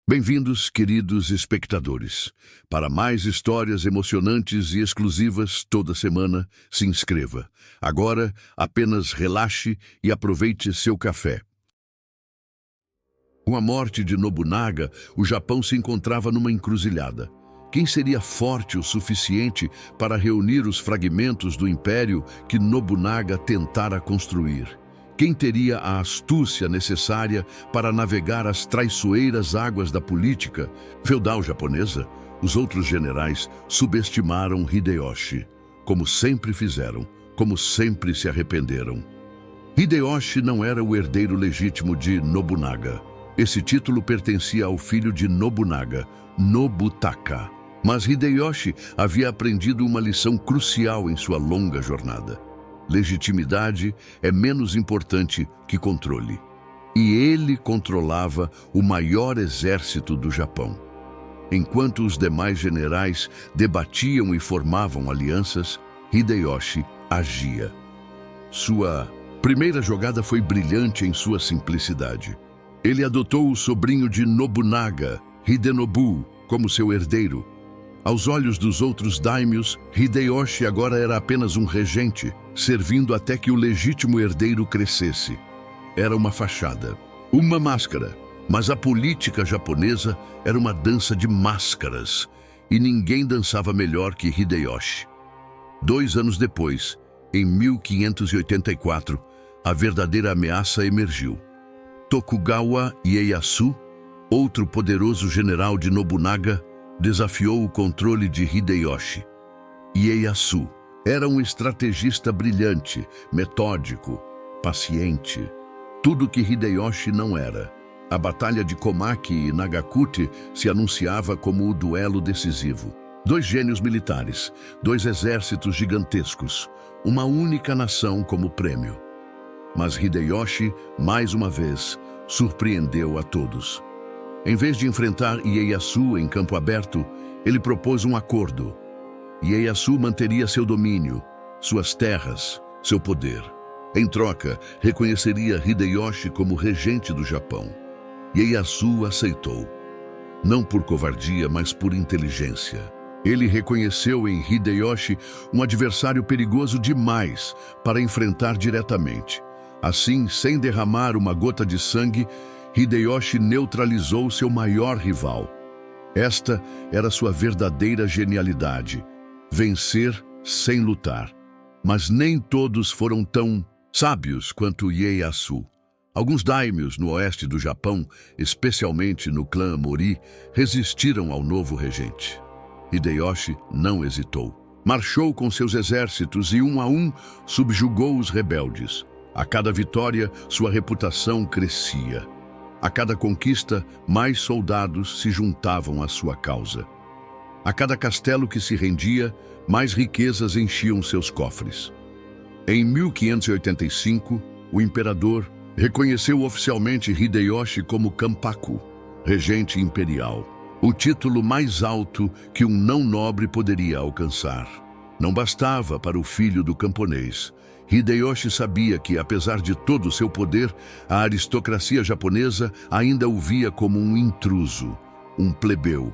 Bem-vindos, queridos espectadores. Para mais histórias emocionantes e exclusivas toda semana, se inscreva. Agora, apenas relaxe e aproveite seu café. Com a morte de Nobunaga, o Japão se encontrava numa encruzilhada. Quem seria forte o suficiente para reunir os fragmentos do império que Nobunaga tentara construir? Quem teria a astúcia necessária para navegar as traiçoeiras águas da política feudal japonesa? Os outros generais subestimaram Hideyoshi, como sempre fizeram, como sempre se arrependeram. Hideyoshi não era o herdeiro legítimo de Nobunaga. Esse título pertencia ao filho de Nobunaga, Nobutaka. Mas Hideyoshi havia aprendido uma lição crucial em sua longa jornada. Legitimidade é menos importante que controle. E ele controlava o maior exército do Japão. Enquanto os demais generais debatiam e formavam alianças, Hideyoshi agia. Sua primeira jogada foi brilhante em sua simplicidade. Ele adotou o sobrinho de Nobunaga, Hidenobu, como seu herdeiro. Aos olhos dos outros daimyos, Hideyoshi agora era apenas um regente, servindo até que o legítimo herdeiro crescesse. Era uma fachada, uma máscara, mas a política japonesa era uma dança de máscaras, e ninguém dançava melhor que Hideyoshi. 2 anos depois, em 1584, a verdadeira ameaça emergiu. Tokugawa Ieyasu, outro poderoso general de Nobunaga, desafiou o controle de Hideyoshi. Ieyasu era um estrategista brilhante, metódico, paciente. Tudo que Hideyoshi não era. A batalha de Komaki e Nagakute se anunciava como o duelo decisivo. 2 gênios militares, 2 exércitos gigantescos, uma única nação como prêmio. Mas Hideyoshi, mais uma vez, surpreendeu a todos. Em vez de enfrentar Ieyasu em campo aberto, ele propôs um acordo. Ieyasu manteria seu domínio, suas terras, seu poder. Em troca, reconheceria Hideyoshi como regente do Japão. Ieyasu aceitou. Não por covardia, mas por inteligência. Ele reconheceu em Hideyoshi um adversário perigoso demais para enfrentar diretamente. Assim, sem derramar uma gota de sangue, Hideyoshi neutralizou seu maior rival. Esta era sua verdadeira genialidade: vencer sem lutar. Mas nem todos foram tão sábios quanto Ieyasu. Alguns daimyos no oeste do Japão, especialmente no clã Mori, resistiram ao novo regente. Hideyoshi não hesitou. Marchou com seus exércitos e, um a um, subjugou os rebeldes. A cada vitória, sua reputação crescia. A cada conquista, mais soldados se juntavam à sua causa. A cada castelo que se rendia, mais riquezas enchiam seus cofres. Em 1585, o imperador reconheceu oficialmente Hideyoshi como Kampaku, regente imperial, o título mais alto que um não-nobre poderia alcançar. Não bastava para o filho do camponês. Hideyoshi sabia que, apesar de todo o seu poder, a aristocracia japonesa ainda o via como um intruso, um plebeu,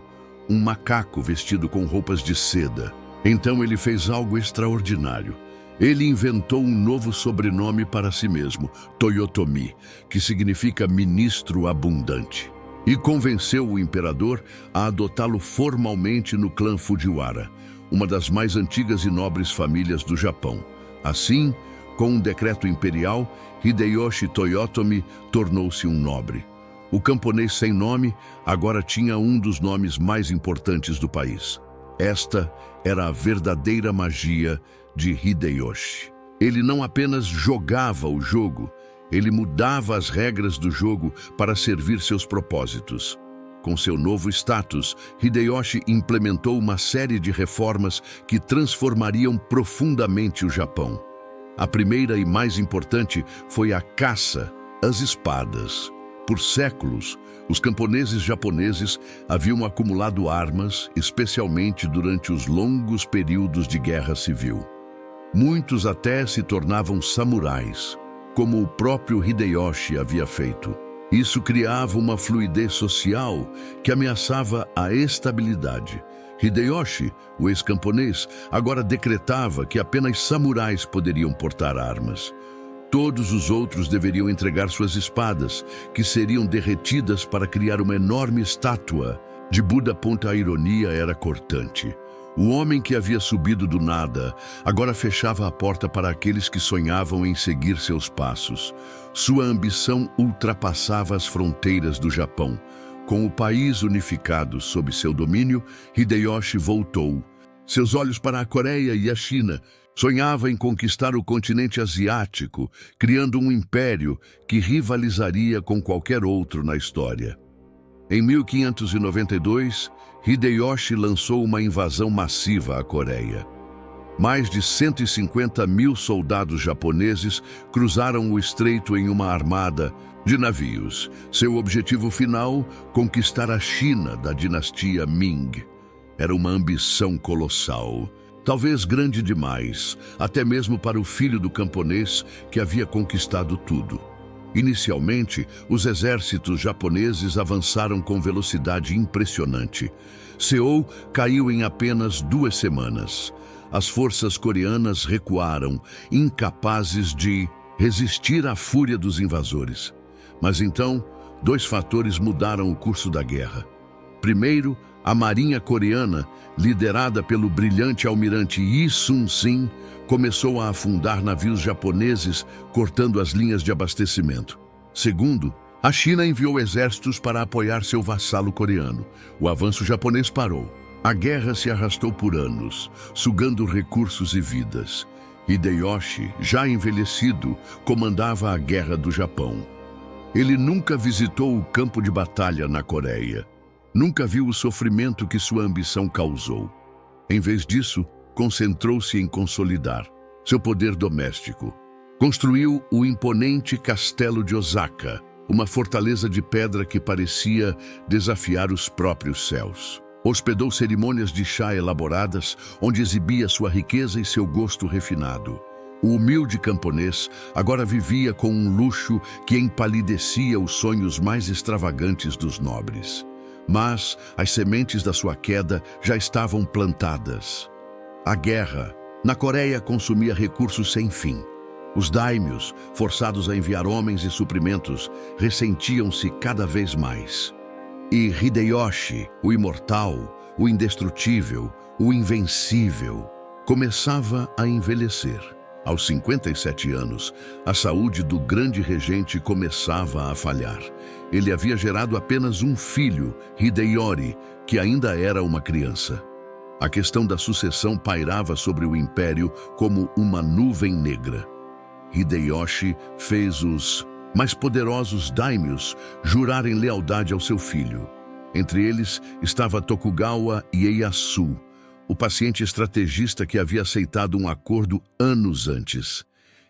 um macaco vestido com roupas de seda. Então ele fez algo extraordinário. Ele inventou um novo sobrenome para si mesmo, Toyotomi, que significa ministro abundante, e convenceu o imperador a adotá-lo formalmente no clã Fujiwara, uma das mais antigas e nobres famílias do Japão. Assim, com um decreto imperial, Hideyoshi Toyotomi tornou-se um nobre. O camponês sem nome agora tinha um dos nomes mais importantes do país. Esta era a verdadeira magia de Hideyoshi. Ele não apenas jogava o jogo, ele mudava as regras do jogo para servir seus propósitos. Com seu novo status, Hideyoshi implementou uma série de reformas que transformariam profundamente o Japão. A primeira e mais importante foi a caça às espadas. Por séculos, os camponeses japoneses haviam acumulado armas, especialmente durante os longos períodos de guerra civil. Muitos até se tornavam samurais, como o próprio Hideyoshi havia feito. Isso criava uma fluidez social que ameaçava a estabilidade. Hideyoshi, o ex-camponês, agora decretava que apenas samurais poderiam portar armas. Todos os outros deveriam entregar suas espadas, que seriam derretidas para criar uma enorme estátua. De Buda, a ironia era cortante. O homem que havia subido do nada agora fechava a porta para aqueles que sonhavam em seguir seus passos. Sua ambição ultrapassava as fronteiras do Japão. Com o país unificado sob seu domínio, Hideyoshi voltou. Seus olhos para a Coreia e a China. Sonhava em conquistar o continente asiático, criando um império que rivalizaria com qualquer outro na história. Em 1592, Hideyoshi lançou uma invasão massiva à Coreia. Mais de 150 mil soldados japoneses cruzaram o estreito em uma armada de navios. Seu objetivo final, conquistar a China da dinastia Ming. Era uma ambição colossal, talvez grande demais, até mesmo para o filho do camponês que havia conquistado tudo. Inicialmente, os exércitos japoneses avançaram com velocidade impressionante. Seul caiu em apenas 2 semanas. As forças coreanas recuaram, incapazes de resistir à fúria dos invasores. Mas então, 2 fatores mudaram o curso da guerra. Primeiro, a marinha coreana, liderada pelo brilhante almirante Yi Sun-sin, começou a afundar navios japoneses, cortando as linhas de abastecimento. Segundo, a China enviou exércitos para apoiar seu vassalo coreano. O avanço japonês parou. A guerra se arrastou por anos, sugando recursos e vidas. Hideyoshi, já envelhecido, comandava a Guerra do Japão. Ele nunca visitou o campo de batalha na Coreia. Nunca viu o sofrimento que sua ambição causou. Em vez disso, concentrou-se em consolidar seu poder doméstico. Construiu o imponente Castelo de Osaka, uma fortaleza de pedra que parecia desafiar os próprios céus. Hospedou cerimônias de chá elaboradas, onde exibia sua riqueza e seu gosto refinado. O humilde camponês agora vivia com um luxo que empalidecia os sonhos mais extravagantes dos nobres. Mas as sementes da sua queda já estavam plantadas. A guerra na Coreia consumia recursos sem fim. Os daimyos, forçados a enviar homens e suprimentos, ressentiam-se cada vez mais. E Hideyoshi, o imortal, o indestrutível, o invencível, começava a envelhecer. Aos 57 anos, a saúde do grande regente começava a falhar. Ele havia gerado apenas um filho, Hideyori, que ainda era uma criança. A questão da sucessão pairava sobre o império como uma nuvem negra. Hideyoshi fez os mais poderosos daimyos jurarem lealdade ao seu filho. Entre eles estava Tokugawa Ieyasu, o paciente estrategista que havia aceitado um acordo anos antes.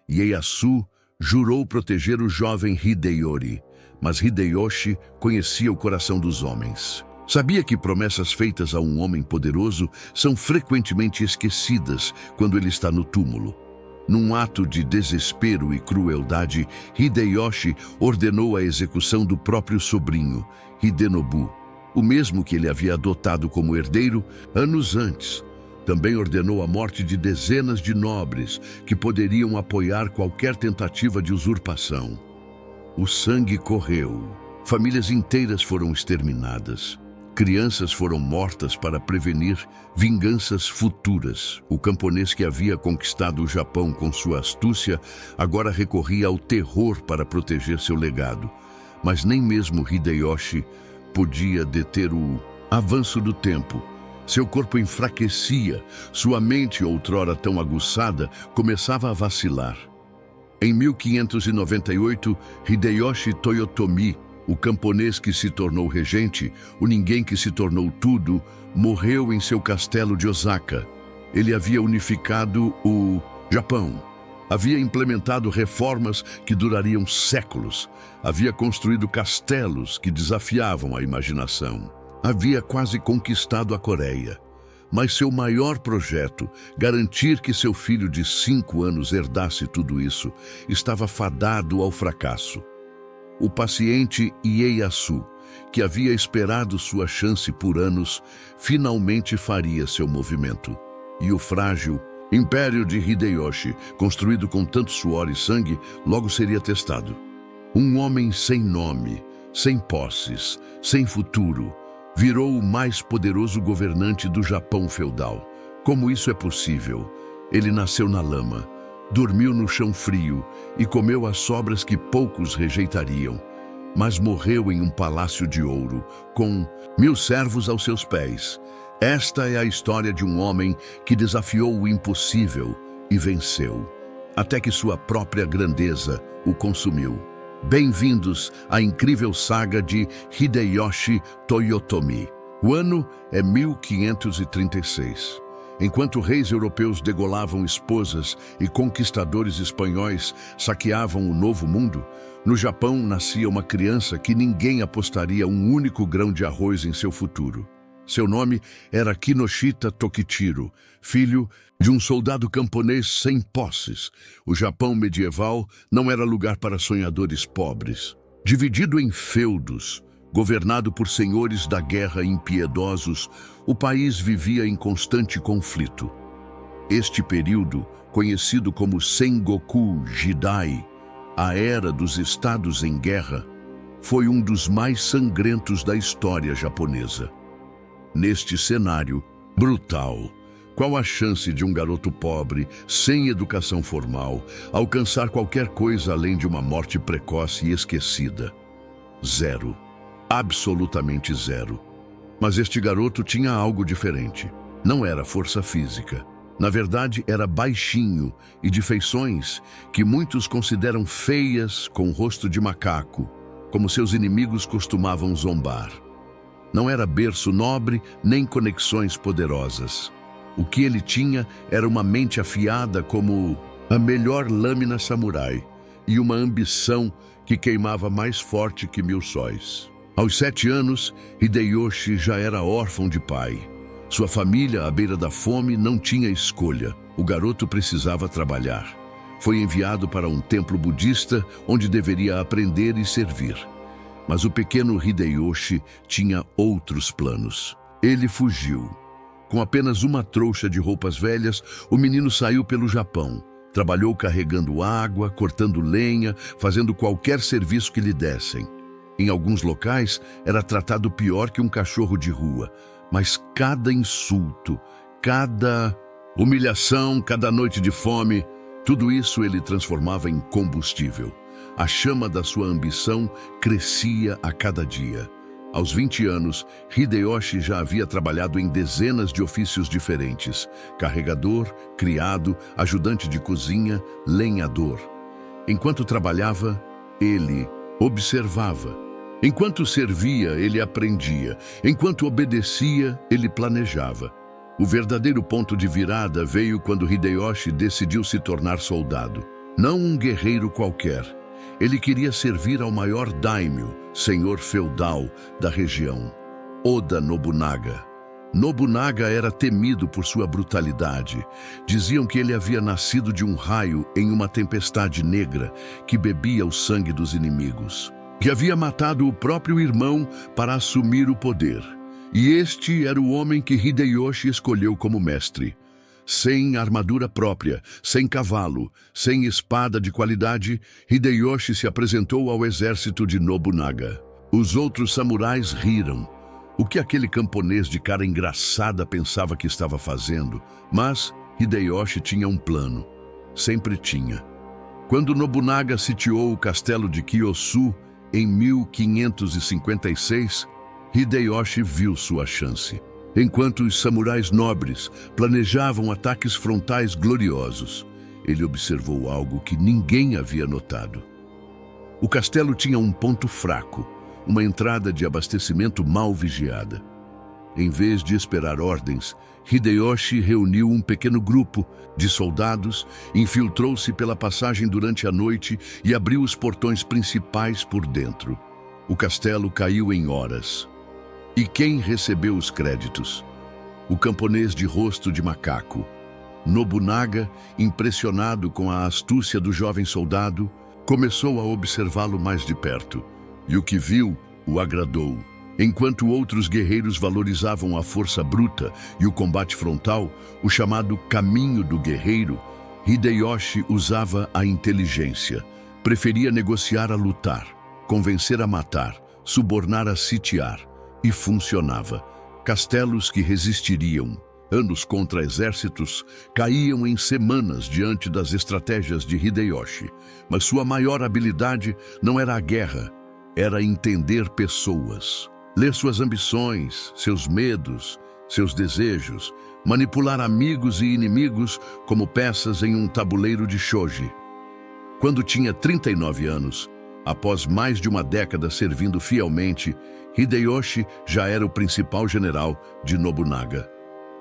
Ieyasu jurou proteger o jovem Hideyori, mas Hideyoshi conhecia o coração dos homens. Sabia que promessas feitas a um homem poderoso são frequentemente esquecidas quando ele está no túmulo. Num ato de desespero e crueldade, Hideyoshi ordenou a execução do próprio sobrinho, Hidenobu, o mesmo que ele havia adotado como herdeiro anos antes. Também ordenou a morte de dezenas de nobres que poderiam apoiar qualquer tentativa de usurpação. O sangue correu. Famílias inteiras foram exterminadas. Crianças foram mortas para prevenir vinganças futuras. O camponês que havia conquistado o Japão com sua astúcia agora recorria ao terror para proteger seu legado. Mas nem mesmo Hideyoshi podia deter o avanço do tempo. Seu corpo enfraquecia, sua mente, outrora tão aguçada, começava a vacilar. Em 1598, Hideyoshi Toyotomi, o camponês que se tornou regente, o ninguém que se tornou tudo, morreu em seu castelo de Osaka. Ele havia unificado o Japão. Havia implementado reformas que durariam séculos. Havia construído castelos que desafiavam a imaginação. Havia quase conquistado a Coreia. Mas seu maior projeto, garantir que seu filho de 5 anos herdasse tudo isso, estava fadado ao fracasso. o paciente Ieyasu, que havia esperado sua chance por anos, finalmente faria seu movimento. E o frágil Império de Hideyoshi, construído com tanto suor e sangue, logo seria testado. Um homem sem nome, sem posses, sem futuro, virou o mais poderoso governante do Japão feudal. Como isso é possível? Ele nasceu na lama, dormiu no chão frio e comeu as sobras que poucos rejeitariam, mas morreu em um palácio de ouro, com 1000 servos aos seus pés. Esta é a história de um homem que desafiou o impossível e venceu, até que sua própria grandeza o consumiu. Bem-vindos à incrível saga de Hideyoshi Toyotomi. O ano é 1536. Enquanto reis europeus degolavam esposas e conquistadores espanhóis saqueavam o Novo Mundo, no Japão nascia uma criança que ninguém apostaria um único grão de arroz em seu futuro. Seu nome era Kinoshita Tokichiro, filho de um soldado camponês sem posses. O Japão medieval não era lugar para sonhadores pobres. Dividido em feudos, governado por senhores da guerra impiedosos, o país vivia em constante conflito. Este período, conhecido como Sengoku Jidai, a Era dos Estados em Guerra, foi um dos mais sangrentos da história japonesa. Neste cenário brutal, qual a chance de um garoto pobre, sem educação formal, alcançar qualquer coisa além de uma morte precoce e esquecida? Zero. Absolutamente zero. Mas este garoto tinha algo diferente. Não era força física. Na verdade, era baixinho e de feições que muitos consideram feias, com rosto de macaco, como seus inimigos costumavam zombar. Não era berço nobre, nem conexões poderosas. O que ele tinha era uma mente afiada como a melhor lâmina samurai e uma ambição que queimava mais forte que 1000 sóis. Aos 7 anos, Hideyoshi já era órfão de pai. Sua família, à beira da fome, não tinha escolha. O garoto precisava trabalhar. Foi enviado para um templo budista, onde deveria aprender e servir. Mas o pequeno Hideyoshi tinha outros planos. Ele fugiu. Com apenas uma trouxa de roupas velhas, o menino saiu pelo Japão. Trabalhou carregando água, cortando lenha, fazendo qualquer serviço que lhe dessem. Em alguns locais, era tratado pior que um cachorro de rua. Mas cada insulto, cada humilhação, cada noite de fome, tudo isso ele transformava em combustível. A chama da sua ambição crescia a cada dia. Aos 20 anos, Hideyoshi já havia trabalhado em dezenas de ofícios diferentes: carregador, criado, ajudante de cozinha, lenhador. Enquanto trabalhava, ele observava. Enquanto servia, ele aprendia. Enquanto obedecia, ele planejava. O verdadeiro ponto de virada veio quando Hideyoshi decidiu se tornar soldado. Não um guerreiro qualquer. Ele queria servir ao maior daimyo, senhor feudal da região, Oda Nobunaga. Nobunaga era temido por sua brutalidade. Diziam que ele havia nascido de um raio em uma tempestade negra que bebia o sangue dos inimigos. Que havia matado o próprio irmão para assumir o poder. E este era o homem que Hideyoshi escolheu como mestre. Sem armadura própria, sem cavalo, sem espada de qualidade, Hideyoshi se apresentou ao exército de Nobunaga. Os outros samurais riram. O que aquele camponês de cara engraçada pensava que estava fazendo? Mas Hideyoshi tinha um plano. Sempre tinha. Quando Nobunaga sitiou o castelo de Kiyosu em 1556, Hideyoshi viu sua chance. Enquanto os samurais nobres planejavam ataques frontais gloriosos, ele observou algo que ninguém havia notado. O castelo tinha um ponto fraco, uma entrada de abastecimento mal vigiada. Em vez de esperar ordens, Hideyoshi reuniu um pequeno grupo de soldados, infiltrou-se pela passagem durante a noite e abriu os portões principais por dentro. O castelo caiu em horas. E quem recebeu os créditos? O camponês de rosto de macaco. Nobunaga, impressionado com a astúcia do jovem soldado, Começou a observá-lo mais de perto, e o que viu o agradou. Enquanto outros guerreiros valorizavam a força bruta e o combate frontal, o chamado caminho do guerreiro, Hideyoshi usava a inteligência. Preferia negociar a lutar, convencer a matar, subornar a sitiar, e funcionava. Castelos que resistiriam anos contra exércitos caíam em semanas diante das estratégias de Hideyoshi. Mas sua maior habilidade não era a guerra, era entender pessoas. Ler suas ambições, seus medos, seus desejos, manipular amigos e inimigos como peças em um tabuleiro de shogi. Quando tinha 39 anos, após mais de uma década servindo fielmente, Hideyoshi já era o principal general de Nobunaga.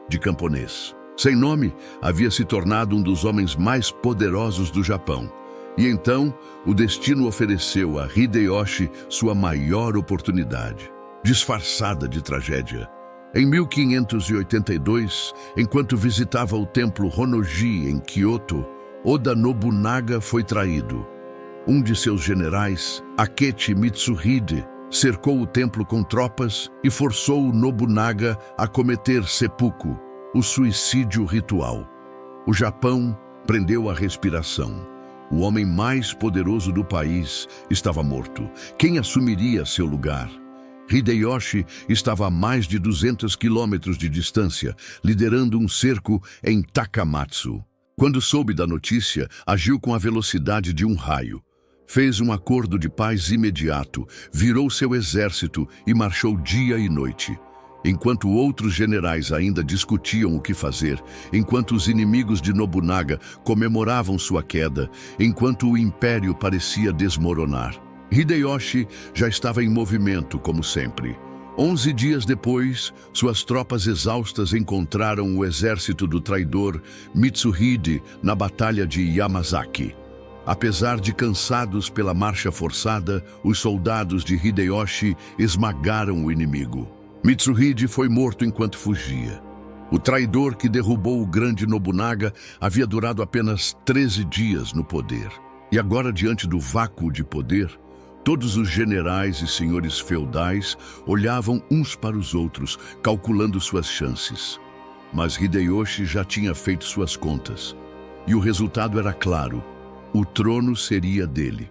De camponês. Sem nome, havia se tornado um dos homens mais poderosos do Japão. E então, o destino ofereceu a Hideyoshi sua maior oportunidade, disfarçada de tragédia. Em 1582, enquanto visitava o templo Honnoji em Kyoto, Oda Nobunaga foi traído. Um de seus generais, Akechi Mitsuhide, cercou o templo com tropas e forçou o Nobunaga a cometer seppuku, o suicídio ritual. O Japão prendeu a respiração. O homem mais poderoso do país estava morto. Quem assumiria seu lugar? Hideyoshi estava a mais de 200 quilômetros de distância, liderando um cerco em Takamatsu. Quando soube da notícia, agiu com a velocidade de um raio. Fez um acordo de paz imediato, virou seu exército e marchou dia e noite. Enquanto outros generais ainda discutiam o que fazer, enquanto os inimigos de Nobunaga comemoravam sua queda, enquanto o império parecia desmoronar, Hideyoshi já estava em movimento, como sempre. 11 dias depois, suas tropas exaustas encontraram o exército do traidor Mitsuhide na Batalha de Yamazaki. Apesar de cansados pela marcha forçada, os soldados de Hideyoshi esmagaram o inimigo. Mitsuhide foi morto enquanto fugia. O traidor que derrubou o grande Nobunaga havia durado apenas 13 dias no poder. E agora, diante do vácuo de poder, todos os generais e senhores feudais olhavam uns para os outros, calculando suas chances. Mas Hideyoshi já tinha feito suas contas. E o resultado era claro. O trono seria dele.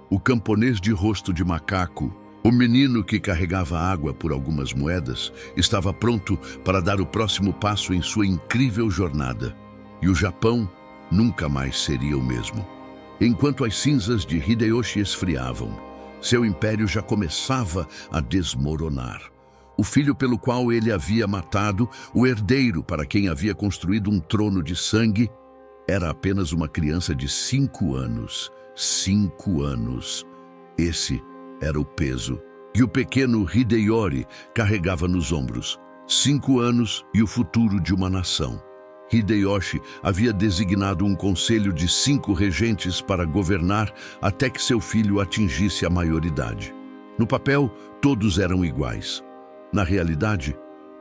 O camponês de rosto de macaco, o menino que carregava água por algumas moedas, estava pronto para dar o próximo passo em sua incrível jornada. E o Japão nunca mais seria o mesmo. Enquanto as cinzas de Hideyoshi esfriavam, seu império já começava a desmoronar. O filho pelo qual ele havia matado, o herdeiro para quem havia construído um trono de sangue, era apenas uma criança de 5 anos. 5 anos. Esse era o peso que o pequeno Hideyori carregava nos ombros. 5 anos e o futuro de uma nação. Hideyoshi havia designado um conselho de 5 regentes para governar até que seu filho atingisse a maioridade. No papel, todos eram iguais. Na realidade,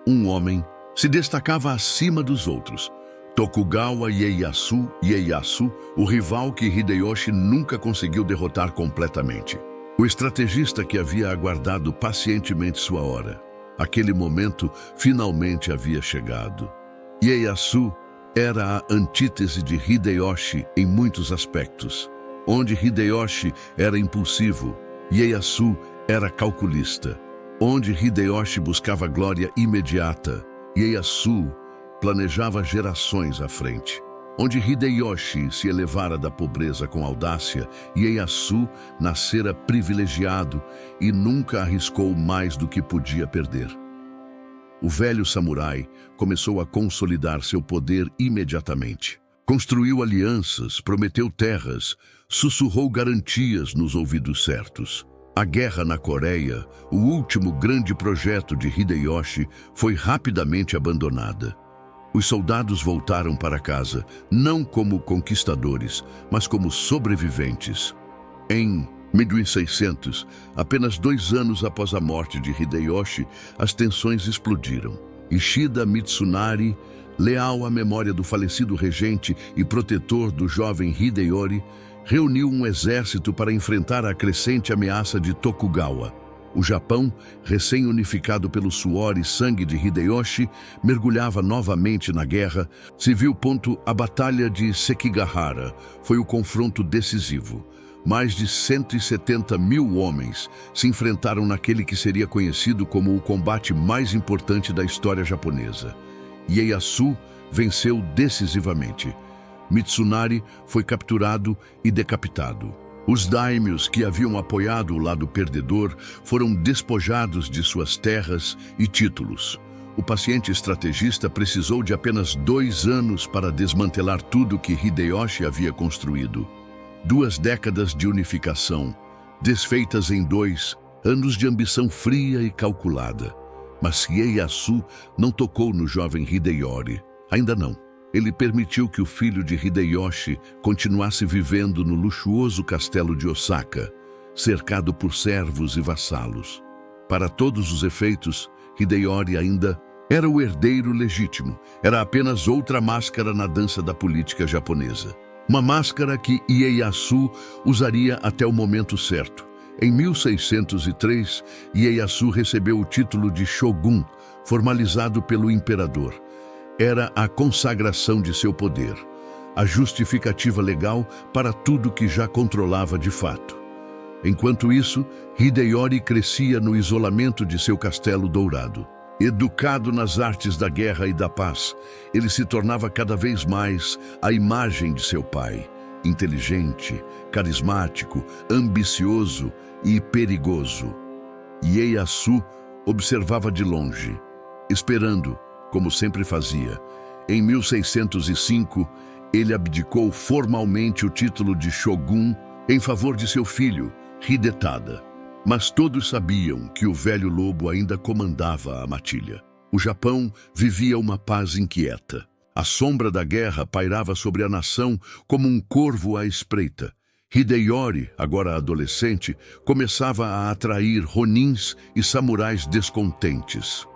um homem se destacava acima dos outros. Tokugawa Ieyasu, o rival que Hideyoshi nunca conseguiu derrotar completamente. O estrategista que havia aguardado pacientemente sua hora. Aquele momento finalmente havia chegado. Ieyasu era a antítese de Hideyoshi em muitos aspectos. Onde Hideyoshi era impulsivo, Ieyasu era calculista. Onde Hideyoshi buscava glória imediata, Ieyasu planejava gerações à frente. Onde Hideyoshi se elevara da pobreza com audácia, Ieyasu nascera privilegiado e nunca arriscou mais do que podia perder. O velho samurai começou a consolidar seu poder imediatamente. Construiu alianças, prometeu terras, sussurrou garantias nos ouvidos certos. A guerra na Coreia, o último grande projeto de Hideyoshi, foi rapidamente abandonada. Os soldados voltaram para casa, não como conquistadores, mas como sobreviventes. Em 1600, apenas 2 anos após a morte de Hideyoshi, as tensões explodiram. Ishida Mitsunari, leal à memória do falecido regente e protetor do jovem Hideyori, reuniu um exército para enfrentar a crescente ameaça de Tokugawa. O Japão, recém-unificado pelo suor e sangue de Hideyoshi, mergulhava novamente na guerra. Se viu a Batalha de Sekigahara foi o confronto decisivo. Mais de 170 mil homens se enfrentaram naquele que seria conhecido como o combate mais importante da história japonesa. Ieyasu venceu decisivamente. Mitsunari foi capturado e decapitado. Os daimyos que haviam apoiado o lado perdedor foram despojados de suas terras e títulos. O paciente estrategista precisou de apenas 2 anos para desmantelar tudo que Hideyoshi havia construído. 2 décadas de unificação, desfeitas em 2 anos de ambição fria e calculada. Mas Ieyasu não tocou no jovem Hideyori. Ainda não. Ele permitiu que o filho de Hideyoshi continuasse vivendo no luxuoso castelo de Osaka, cercado por servos e vassalos. Para todos os efeitos, Hideyori ainda era o herdeiro legítimo. Era apenas outra máscara na dança da política japonesa. Uma máscara que Ieyasu usaria até o momento certo. Em 1603, Ieyasu recebeu o título de Shogun, formalizado pelo imperador. Era a consagração de seu poder, a justificativa legal para tudo que já controlava de fato. Enquanto isso, Hideyori crescia no isolamento de seu castelo dourado. Educado nas artes da guerra e da paz, ele se tornava cada vez mais a imagem de seu pai, inteligente, carismático, ambicioso e perigoso. Ieyasu observava de longe, esperando, como sempre fazia. Em 1605, ele abdicou formalmente o título de Shogun em favor de seu filho, Hidetada. Mas todos sabiam que o velho lobo ainda comandava a matilha. O Japão vivia uma paz inquieta. A sombra da guerra pairava sobre a nação como um corvo à espreita. Hideyori, agora adolescente, começava a atrair ronins e samurais descontentes.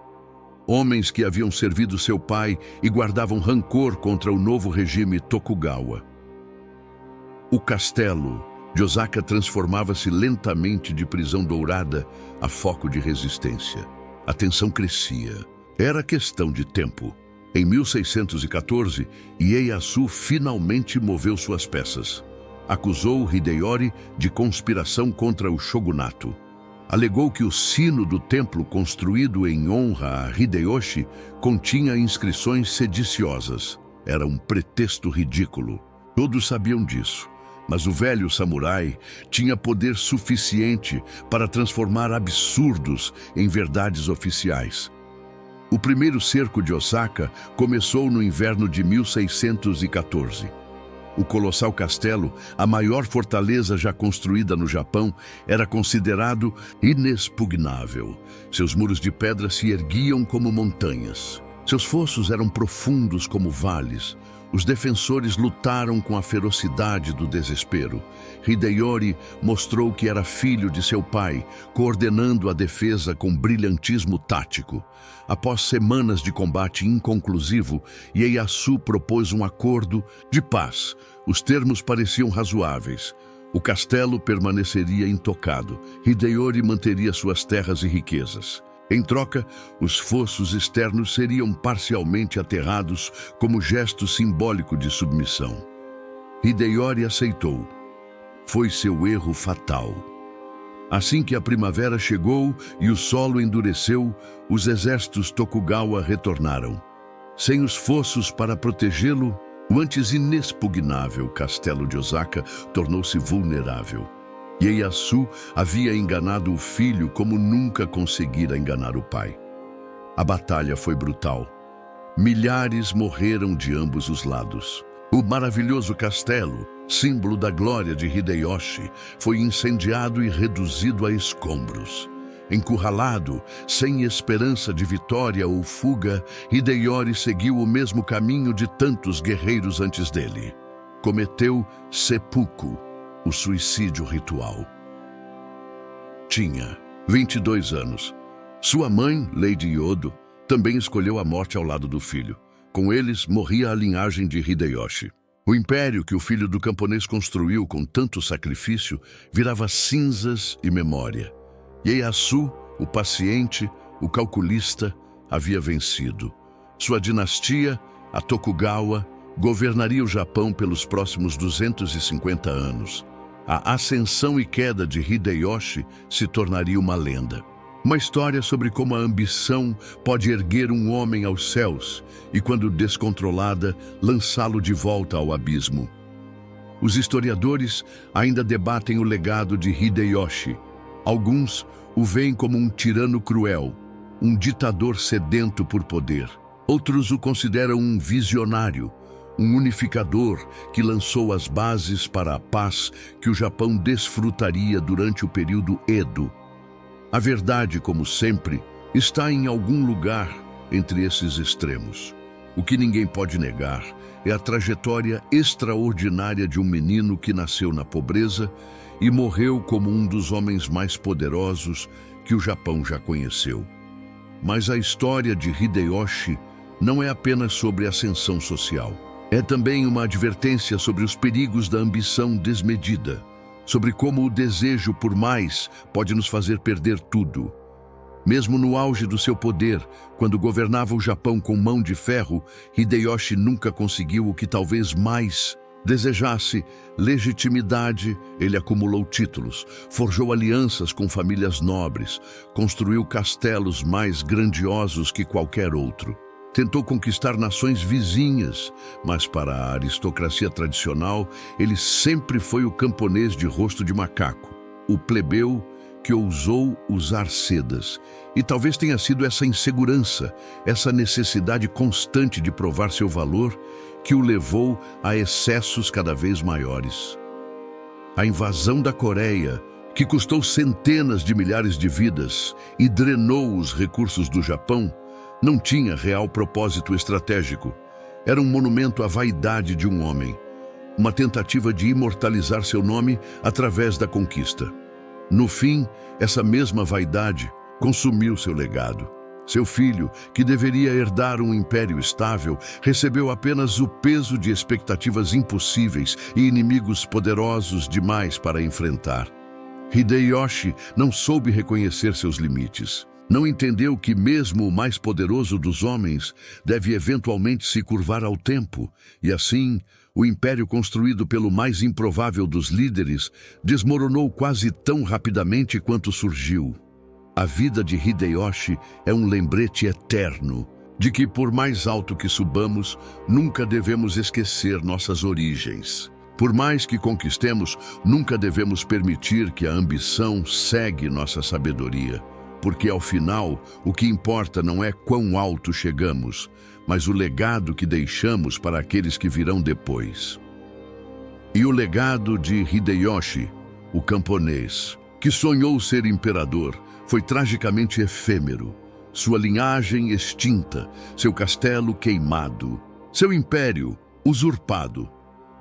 Homens que haviam servido seu pai e guardavam rancor contra o novo regime Tokugawa. O castelo de Osaka transformava-se lentamente de prisão dourada a foco de resistência. A tensão crescia. Era questão de tempo. Em 1614, Ieyasu finalmente moveu suas peças. Acusou Hideyori de conspiração contra o shogunato. Alegou que o sino do templo construído em honra a Hideyoshi continha inscrições sediciosas. Era um pretexto ridículo. Todos sabiam disso, mas o velho samurai tinha poder suficiente para transformar absurdos em verdades oficiais. O primeiro cerco de Osaka começou no inverno de 1614. O colossal castelo, a maior fortaleza já construída no Japão, era considerado inexpugnável. Seus muros de pedra se erguiam como montanhas. Seus fossos eram profundos como vales. Os defensores lutaram com a ferocidade do desespero. Hideyori mostrou que era filho de seu pai, coordenando a defesa com brilhantismo tático. Após semanas de combate inconclusivo, Ieyasu propôs um acordo de paz. Os termos pareciam razoáveis. O castelo permaneceria intocado. Hideyori manteria suas terras e riquezas. Em troca, os fossos externos seriam parcialmente aterrados como gesto simbólico de submissão. Hideyori aceitou. Foi seu erro fatal. Assim que a primavera chegou e o solo endureceu, os exércitos Tokugawa retornaram. Sem os fossos para protegê-lo, o antes inexpugnável castelo de Osaka tornou-se vulnerável. Ieyasu havia enganado o filho como nunca conseguira enganar o pai. A batalha foi brutal. Milhares morreram de ambos os lados. O maravilhoso castelo, símbolo da glória de Hideyoshi, foi incendiado e reduzido a escombros. Encurralado, sem esperança de vitória ou fuga, Hideyori seguiu o mesmo caminho de tantos guerreiros antes dele. Cometeu seppuku, o suicídio ritual. Tinha 22 anos. Sua mãe, Lady Yodo, também escolheu a morte ao lado do filho. Com eles, morria a linhagem de Hideyoshi. O império que o filho do camponês construiu com tanto sacrifício virava cinzas e memória. Ieyasu, o paciente, o calculista, havia vencido. Sua dinastia, a Tokugawa, governaria o Japão pelos próximos 250 anos. A ascensão e queda de Hideyoshi se tornaria uma lenda. Uma história sobre como a ambição pode erguer um homem aos céus e, quando descontrolada, lançá-lo de volta ao abismo. Os historiadores ainda debatem o legado de Hideyoshi. Alguns o veem como um tirano cruel, um ditador sedento por poder. Outros o consideram um visionário, um unificador que lançou as bases para a paz que o Japão desfrutaria durante o período Edo. A verdade, como sempre, está em algum lugar entre esses extremos. O que ninguém pode negar é a trajetória extraordinária de um menino que nasceu na pobreza e morreu como um dos homens mais poderosos que o Japão já conheceu. Mas a história de Hideyoshi não é apenas sobre ascensão social. É também uma advertência sobre os perigos da ambição desmedida, sobre como o desejo por mais pode nos fazer perder tudo. Mesmo no auge do seu poder, quando governava o Japão com mão de ferro, Hideyoshi nunca conseguiu o que talvez mais desejasse: legitimidade. Ele acumulou títulos, forjou alianças com famílias nobres, construiu castelos mais grandiosos que qualquer outro. Tentou conquistar nações vizinhas, mas para a aristocracia tradicional, ele sempre foi o camponês de rosto de macaco, o plebeu que ousou usar sedas. E talvez tenha sido essa insegurança, essa necessidade constante de provar seu valor, que o levou a excessos cada vez maiores. A invasão da Coreia, que custou centenas de milhares de vidas e drenou os recursos do Japão, não tinha real propósito estratégico. Era um monumento à vaidade de um homem, uma tentativa de imortalizar seu nome através da conquista. No fim, essa mesma vaidade consumiu seu legado. Seu filho, que deveria herdar um império estável, recebeu apenas o peso de expectativas impossíveis e inimigos poderosos demais para enfrentar. Hideyoshi não soube reconhecer seus limites. Não entendeu que mesmo o mais poderoso dos homens deve eventualmente se curvar ao tempo, e assim, o império construído pelo mais improvável dos líderes desmoronou quase tão rapidamente quanto surgiu. A vida de Hideyoshi é um lembrete eterno de que, por mais alto que subamos, nunca devemos esquecer nossas origens. Por mais que conquistemos, nunca devemos permitir que a ambição cegue nossa sabedoria. Porque, ao final, o que importa não é quão alto chegamos, mas o legado que deixamos para aqueles que virão depois. E o legado de Hideyoshi, o camponês, que sonhou ser imperador, foi tragicamente efêmero. Sua linhagem extinta, seu castelo queimado, seu império usurpado.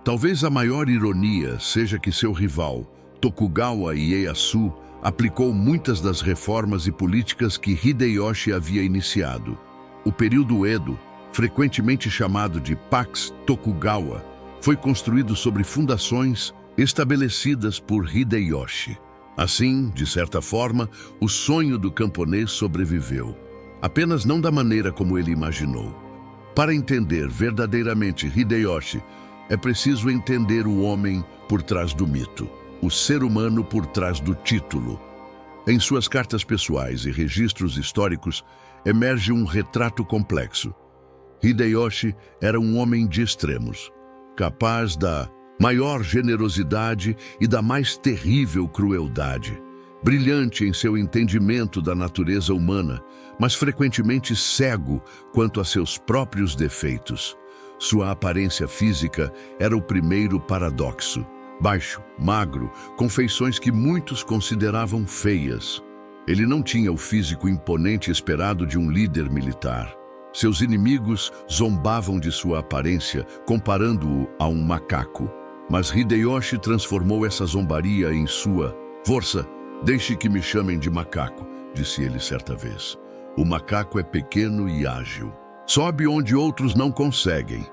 Talvez a maior ironia seja que seu rival, Tokugawa Ieyasu, aplicou muitas das reformas e políticas que Hideyoshi havia iniciado. O período Edo, frequentemente chamado de Pax Tokugawa, foi construído sobre fundações estabelecidas por Hideyoshi. Assim, de certa forma, o sonho do camponês sobreviveu, apenas não da maneira como ele imaginou. Para entender verdadeiramente Hideyoshi, é preciso entender o homem por trás do mito, o ser humano por trás do título. Em suas cartas pessoais e registros históricos, emerge um retrato complexo. Hideyoshi era um homem de extremos, capaz da maior generosidade e da mais terrível crueldade, brilhante em seu entendimento da natureza humana, mas frequentemente cego quanto a seus próprios defeitos. Sua aparência física era o primeiro paradoxo. Baixo, magro, com feições que muitos consideravam feias. Ele não tinha o físico imponente esperado de um líder militar. Seus inimigos zombavam de sua aparência, comparando-o a um macaco. Mas Hideyoshi transformou essa zombaria em sua força. Deixe que me chamem de macaco, disse ele certa vez. O macaco é pequeno e ágil. Sobe onde outros não conseguem.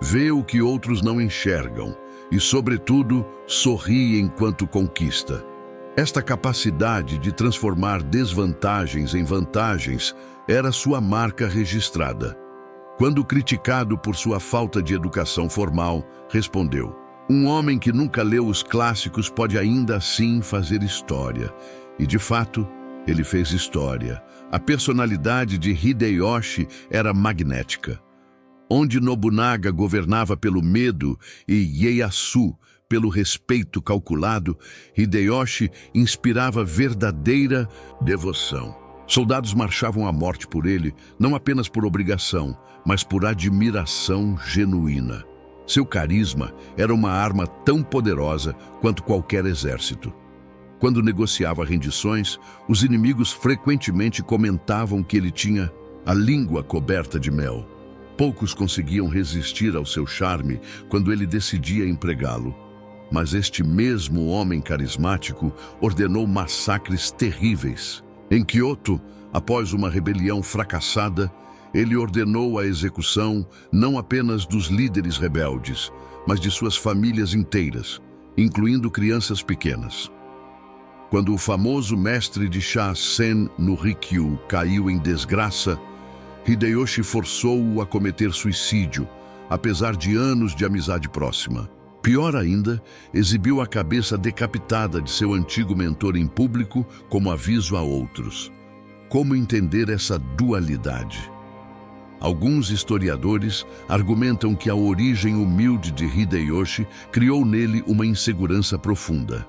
Vê o que outros não enxergam e, sobretudo, sorri enquanto conquista. Esta capacidade de transformar desvantagens em vantagens era sua marca registrada. Quando criticado por sua falta de educação formal, respondeu: "Um homem que nunca leu os clássicos pode ainda assim fazer história." E, de fato, ele fez história. A personalidade de Hideyoshi era magnética. Onde Nobunaga governava pelo medo e Ieyasu pelo respeito calculado, Hideyoshi inspirava verdadeira devoção. Soldados marchavam à morte por ele, não apenas por obrigação, mas por admiração genuína. Seu carisma era uma arma tão poderosa quanto qualquer exército. Quando negociava rendições, os inimigos frequentemente comentavam que ele tinha a língua coberta de mel. Poucos conseguiam resistir ao seu charme quando ele decidia empregá-lo. Mas este mesmo homem carismático ordenou massacres terríveis. Em Kyoto, após uma rebelião fracassada, ele ordenou a execução não apenas dos líderes rebeldes, mas de suas famílias inteiras, incluindo crianças pequenas. Quando o famoso mestre de chá Sen no Rikyu caiu em desgraça, Hideyoshi forçou-o a cometer suicídio, apesar de anos de amizade próxima. Pior ainda, exibiu a cabeça decapitada de seu antigo mentor em público como aviso a outros. Como entender essa dualidade? Alguns historiadores argumentam que a origem humilde de Hideyoshi criou nele uma insegurança profunda.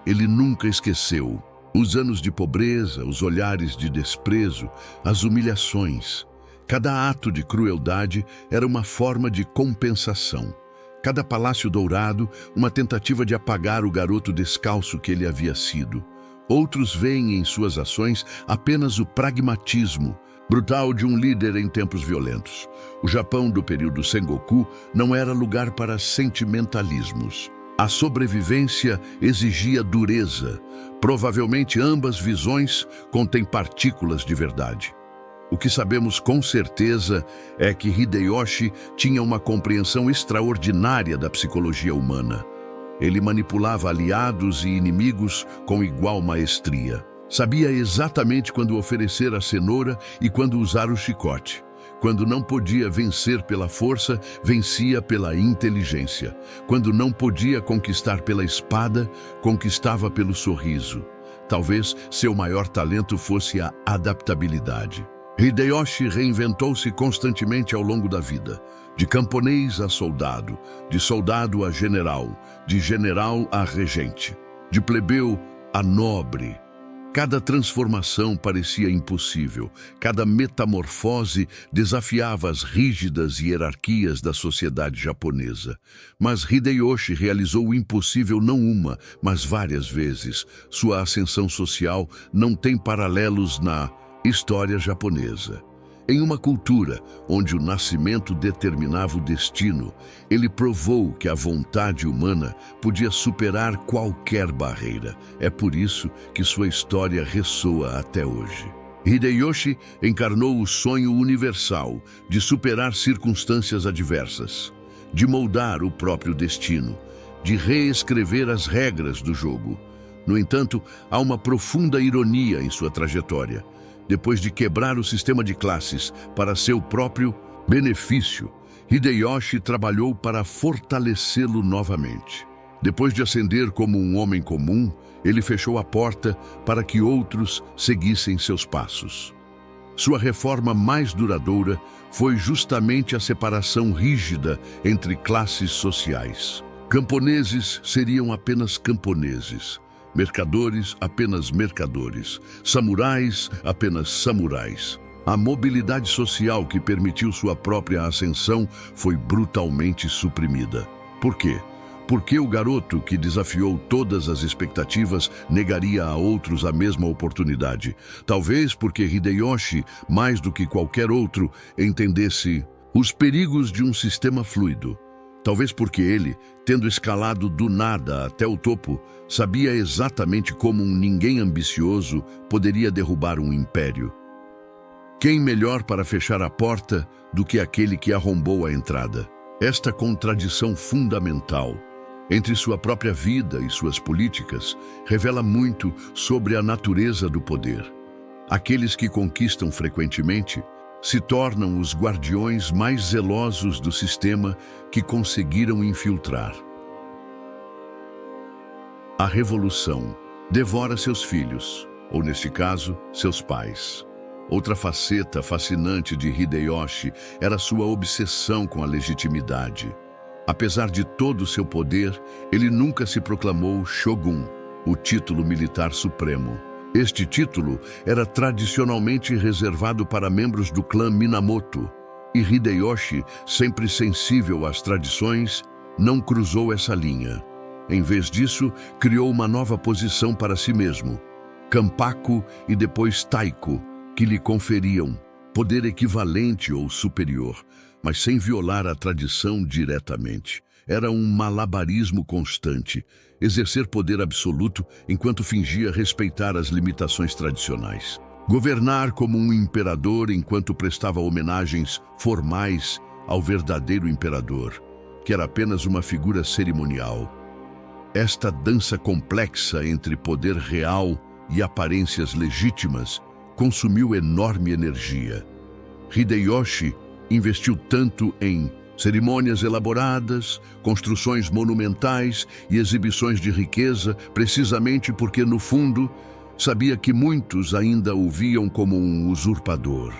Ele nunca esqueceu os anos de pobreza, os olhares de desprezo, as humilhações. Cada ato de crueldade era uma forma de compensação. Cada palácio dourado, uma tentativa de apagar o garoto descalço que ele havia sido. Outros veem em suas ações apenas o pragmatismo brutal de um líder em tempos violentos. O Japão do período Sengoku não era lugar para sentimentalismos. A sobrevivência exigia dureza. Provavelmente ambas visões contêm partículas de verdade. O que sabemos com certeza é que Hideyoshi tinha uma compreensão extraordinária da psicologia humana. Ele manipulava aliados e inimigos com igual maestria. Sabia exatamente quando oferecer a cenoura e quando usar o chicote. Quando não podia vencer pela força, vencia pela inteligência. Quando não podia conquistar pela espada, conquistava pelo sorriso. Talvez seu maior talento fosse a adaptabilidade. Hideyoshi reinventou-se constantemente ao longo da vida. De camponês a soldado, de soldado a general, de general a regente, de plebeu a nobre. Cada transformação parecia impossível, cada metamorfose desafiava as rígidas hierarquias da sociedade japonesa. Mas Hideyoshi realizou o impossível não uma, mas várias vezes. Sua ascensão social não tem paralelos na história japonesa. Em uma cultura onde o nascimento determinava o destino, ele provou que a vontade humana podia superar qualquer barreira. É por isso que sua história ressoa até hoje. Hideyoshi encarnou o sonho universal de superar circunstâncias adversas, de moldar o próprio destino, de reescrever as regras do jogo. No entanto, há uma profunda ironia em sua trajetória. Depois de quebrar o sistema de classes para seu próprio benefício, Hideyoshi trabalhou para fortalecê-lo novamente. Depois de ascender como um homem comum, ele fechou a porta para que outros seguissem seus passos. Sua reforma mais duradoura foi justamente a separação rígida entre classes sociais. Camponeses seriam apenas camponeses. Mercadores, apenas mercadores. Samurais, apenas samurais. A mobilidade social que permitiu sua própria ascensão foi brutalmente suprimida. Por quê? Porque o garoto que desafiou todas as expectativas negaria a outros a mesma oportunidade. Talvez porque Hideyoshi, mais do que qualquer outro, entendesse os perigos de um sistema fluido. Talvez porque ele, tendo escalado do nada até o topo, sabia exatamente como um ninguém ambicioso poderia derrubar um império. Quem melhor para fechar a porta do que aquele que arrombou a entrada? Esta contradição fundamental entre sua própria vida e suas políticas revela muito sobre a natureza do poder. Aqueles que conquistam frequentemente se tornam os guardiões mais zelosos do sistema que conseguiram infiltrar. A revolução devora seus filhos, ou neste caso, seus pais. Outra faceta fascinante de Hideyoshi era sua obsessão com a legitimidade. Apesar de todo o seu poder, ele nunca se proclamou Shogun, o título militar supremo. Este título era tradicionalmente reservado para membros do clã Minamoto, e Hideyoshi, sempre sensível às tradições, não cruzou essa linha. Em vez disso, criou uma nova posição para si mesmo, Kanpaku e depois Taiko, que lhe conferiam poder equivalente ou superior, mas sem violar a tradição diretamente. Era um malabarismo constante, exercer poder absoluto enquanto fingia respeitar as limitações tradicionais. Governar como um imperador enquanto prestava homenagens formais ao verdadeiro imperador, que era apenas uma figura cerimonial. Esta dança complexa entre poder real e aparências legítimas consumiu enorme energia. Hideyoshi investiu tanto em cerimônias elaboradas, construções monumentais e exibições de riqueza, precisamente porque, no fundo, sabia que muitos ainda o viam como um usurpador.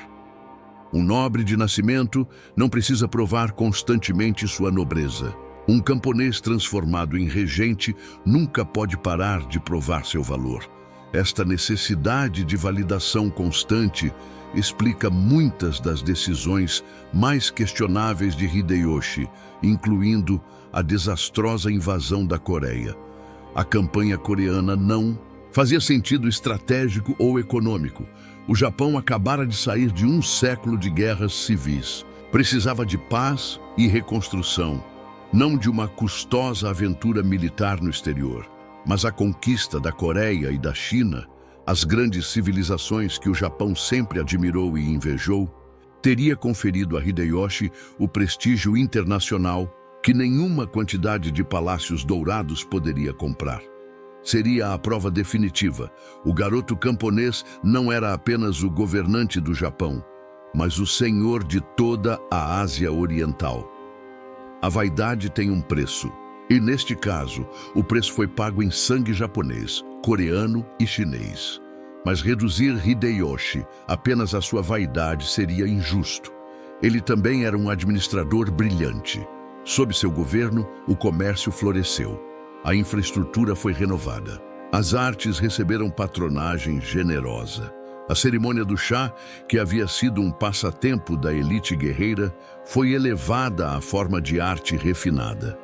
Um nobre de nascimento não precisa provar constantemente sua nobreza. Um camponês transformado em regente nunca pode parar de provar seu valor. Esta necessidade de validação constante explica muitas das decisões mais questionáveis de Hideyoshi, incluindo a desastrosa invasão da Coreia. A campanha coreana não fazia sentido estratégico ou econômico. O Japão acabara de sair de um século de guerras civis. Precisava de paz e reconstrução, não de uma custosa aventura militar no exterior. Mas a conquista da Coreia e da China, as grandes civilizações que o Japão sempre admirou e invejou, teria conferido a Hideyoshi o prestígio internacional que nenhuma quantidade de palácios dourados poderia comprar. Seria a prova definitiva. O garoto camponês não era apenas o governante do Japão, mas o senhor de toda a Ásia Oriental. A vaidade tem um preço. E neste caso, o preço foi pago em sangue japonês, coreano e chinês. Mas reduzir Hideyoshi apenas à sua vaidade seria injusto. Ele também era um administrador brilhante. Sob seu governo, o comércio floresceu. A infraestrutura foi renovada. As artes receberam patronagem generosa. A cerimônia do chá, que havia sido um passatempo da elite guerreira, foi elevada à forma de arte refinada.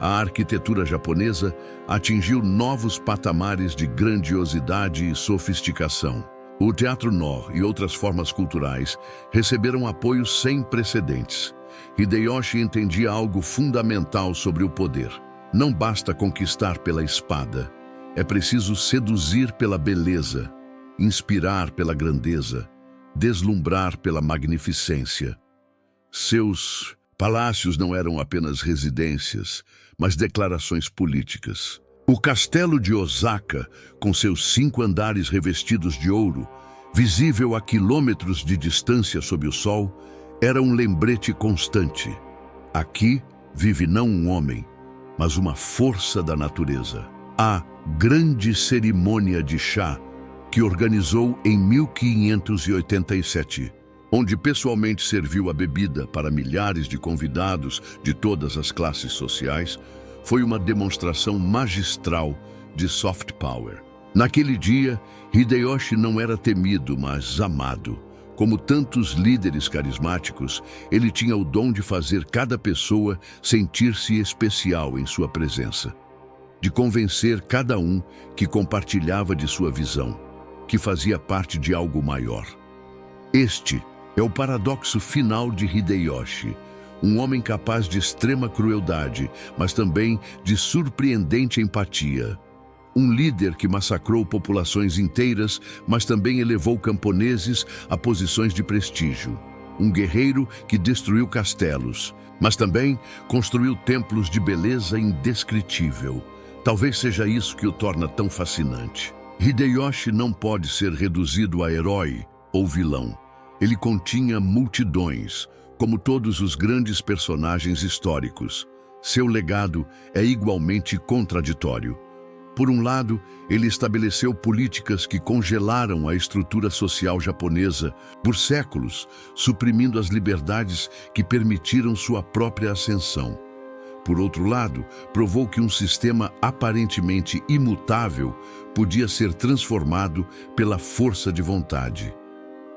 A arquitetura japonesa atingiu novos patamares de grandiosidade e sofisticação. O Teatro No e outras formas culturais receberam apoio sem precedentes. Hideyoshi entendia algo fundamental sobre o poder. Não basta conquistar pela espada. É preciso seduzir pela beleza, inspirar pela grandeza, deslumbrar pela magnificência. Seus palácios não eram apenas residências, mas declarações políticas. O castelo de Osaka, com seus 5 andares revestidos de ouro, visível a quilômetros de distância sob o sol, era um lembrete constante. Aqui vive não um homem, mas uma força da natureza. A grande cerimônia de chá, que organizou em 1587, onde pessoalmente serviu a bebida para milhares de convidados de todas as classes sociais, foi uma demonstração magistral de soft power. Naquele dia, Hideyoshi não era temido, mas amado. Como tantos líderes carismáticos, ele tinha o dom de fazer cada pessoa sentir-se especial em sua presença, de convencer cada um que compartilhava de sua visão, que fazia parte de algo maior. Este é o paradoxo final de Hideyoshi, um homem capaz de extrema crueldade, mas também de surpreendente empatia. Um líder que massacrou populações inteiras, mas também elevou camponeses a posições de prestígio. um guerreiro que destruiu castelos, mas também construiu templos de beleza indescritível. Talvez seja isso que o torna tão fascinante. Hideyoshi não pode ser reduzido a herói ou vilão. Ele continha multidões, como todos os grandes personagens históricos. Seu legado é igualmente contraditório. Por um lado, ele estabeleceu políticas que congelaram a estrutura social japonesa por séculos, suprimindo as liberdades que permitiram sua própria ascensão. Por outro lado, provou que um sistema aparentemente imutável podia ser transformado pela força de vontade.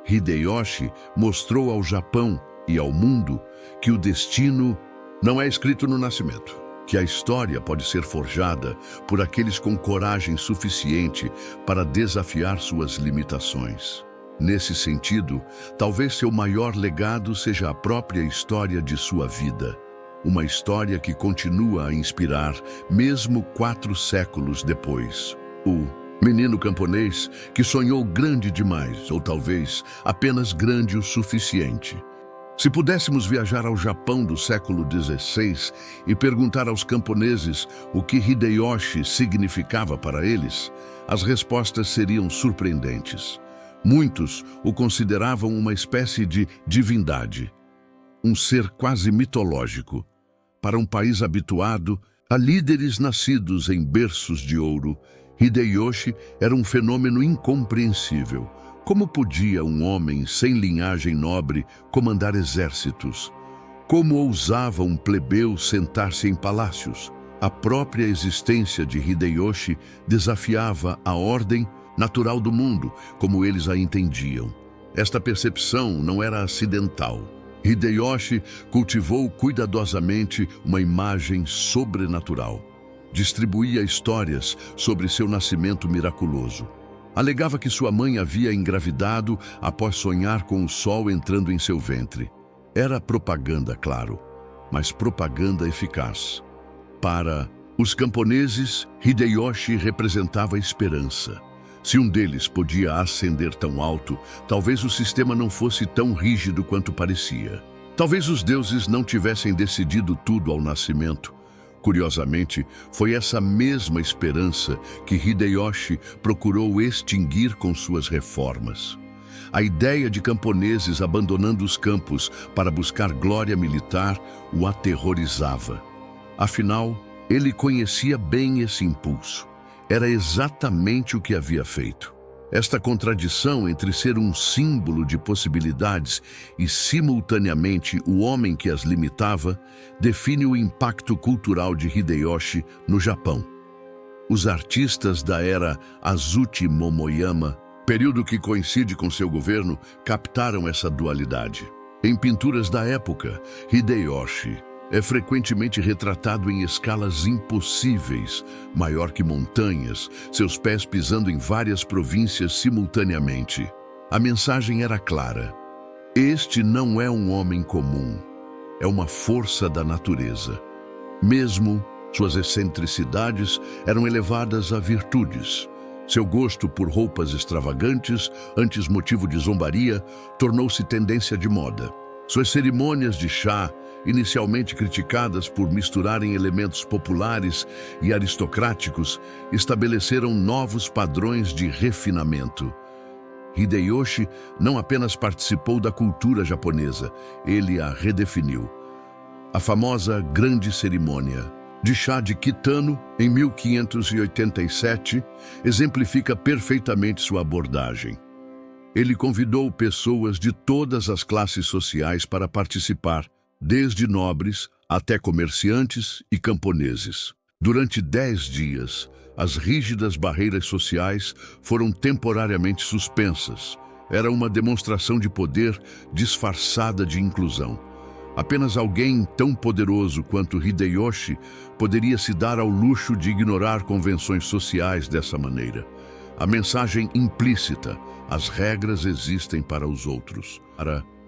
Hideyoshi mostrou ao Japão e ao mundo que o destino não é escrito no nascimento, que a história pode ser forjada por aqueles com coragem suficiente para desafiar suas limitações. Nesse sentido, talvez seu maior legado seja a própria história de sua vida. Uma história que continua a inspirar, mesmo 4 séculos depois. O menino camponês que sonhou grande demais, ou talvez apenas grande o suficiente. Se pudéssemos viajar ao Japão do século XVI e perguntar aos camponeses o que Hideyoshi significava para eles, as respostas seriam surpreendentes. Muitos o consideravam uma espécie de divindade, um ser quase mitológico. Para um país habituado a líderes nascidos em berços de ouro, Hideyoshi era um fenômeno incompreensível. Como podia um homem sem linhagem nobre comandar exércitos? Como ousava um plebeu sentar-se em palácios? A própria existência de Hideyoshi desafiava a ordem natural do mundo, como eles a entendiam. Esta percepção não era acidental. Hideyoshi cultivou cuidadosamente uma imagem sobrenatural. Distribuía histórias sobre seu nascimento miraculoso. Alegava que sua mãe havia engravidado após sonhar com o sol entrando em seu ventre. Era propaganda, claro, mas propaganda eficaz. Para os camponeses, Hideyoshi representava esperança. Se um deles podia ascender tão alto, talvez o sistema não fosse tão rígido quanto parecia. Talvez os deuses não tivessem decidido tudo ao nascimento. Curiosamente, foi essa mesma esperança que Hideyoshi procurou extinguir com suas reformas. A ideia de camponeses abandonando os campos para buscar glória militar o aterrorizava. Afinal, ele conhecia bem esse impulso. Era exatamente o que havia feito. Esta contradição entre ser um símbolo de possibilidades e, simultaneamente, o homem que as limitava, define o impacto cultural de Hideyoshi no Japão. Os artistas da era Azuchi Momoyama, período que coincide com seu governo, captaram essa dualidade. Em pinturas da época, Hideyoshi é frequentemente retratado em escalas impossíveis, maior que montanhas, seus pés pisando em várias províncias simultaneamente. A mensagem era clara. Este não é um homem comum, é uma força da natureza. Mesmo suas excentricidades eram elevadas a virtudes. Seu gosto por roupas extravagantes, antes motivo de zombaria, tornou-se tendência de moda. Suas cerimônias de chá, inicialmente criticadas por misturarem elementos populares e aristocráticos, estabeleceram novos padrões de refinamento. Hideyoshi não apenas participou da cultura japonesa, ele a redefiniu. A famosa Grande Cerimônia de Chá de Kitano, em 1587, exemplifica perfeitamente sua abordagem. Ele convidou pessoas de todas as classes sociais para participar, desde nobres até comerciantes e camponeses. Durante 10 dias, as rígidas barreiras sociais foram temporariamente suspensas. Era uma demonstração de poder disfarçada de inclusão. Apenas alguém tão poderoso quanto Hideyoshi poderia se dar ao luxo de ignorar convenções sociais dessa maneira. A mensagem implícita: as regras existem para os outros,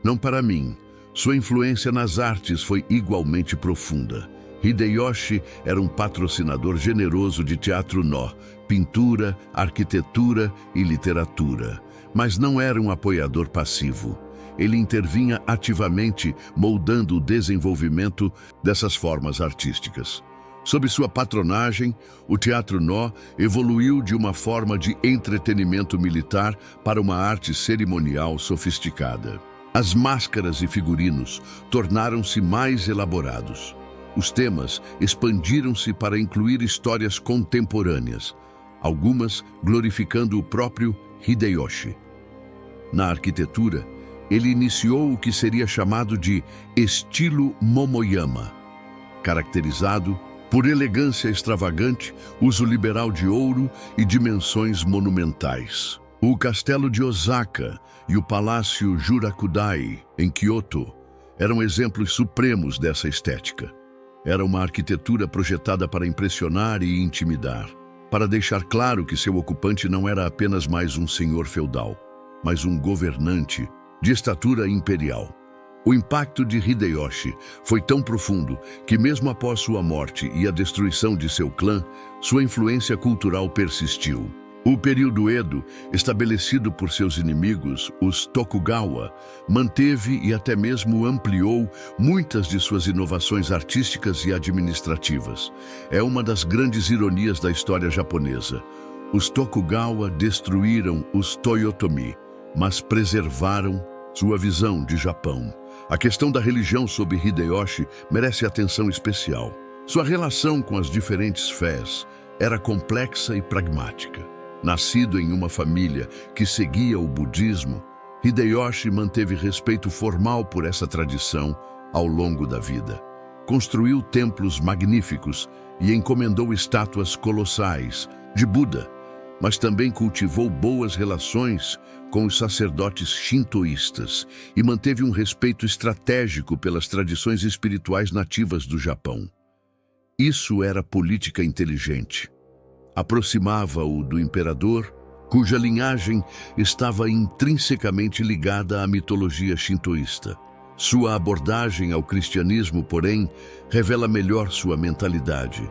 não para mim. Sua influência nas artes foi igualmente profunda. Hideyoshi era um patrocinador generoso de teatro nó, pintura, arquitetura e literatura, mas não era um apoiador passivo. ele intervinha ativamente, moldando o desenvolvimento dessas formas artísticas. Sob sua patronagem, o Teatro Nó evoluiu de uma forma de entretenimento militar para uma arte cerimonial sofisticada. As máscaras e figurinos tornaram-se mais elaborados. Os temas expandiram-se para incluir histórias contemporâneas, algumas glorificando o próprio Hideyoshi. Na arquitetura, ele iniciou o que seria chamado de estilo Momoyama, caracterizado por elegância extravagante, uso liberal de ouro e dimensões monumentais. O castelo de Osaka e o palácio Jurakudai, em Kyoto, eram exemplos supremos dessa estética. Era uma arquitetura projetada para impressionar e intimidar, para deixar claro que seu ocupante não era apenas mais um senhor feudal, mas um governante de estatura imperial. O impacto de Hideyoshi foi tão profundo que, mesmo após sua morte e a destruição de seu clã, sua influência cultural persistiu. O período Edo, estabelecido por seus inimigos, os Tokugawa, manteve e até mesmo ampliou muitas de suas inovações artísticas e administrativas. É uma das grandes ironias da história japonesa. Os Tokugawa destruíram os Toyotomi, mas preservaram sua visão de Japão. A questão da religião sob Hideyoshi merece atenção especial. Sua relação com as diferentes fés era complexa e pragmática. Nascido em uma família que seguia o budismo, Hideyoshi manteve respeito formal por essa tradição ao longo da vida. Construiu templos magníficos e encomendou estátuas colossais de Buda, mas também cultivou boas relações com os sacerdotes shintoístas e manteve um respeito estratégico pelas tradições espirituais nativas do Japão. Isso era política inteligente. Aproximava-o do imperador, cuja linhagem estava intrinsecamente ligada à mitologia shintoísta. Sua abordagem ao cristianismo, porém, revela melhor sua mentalidade.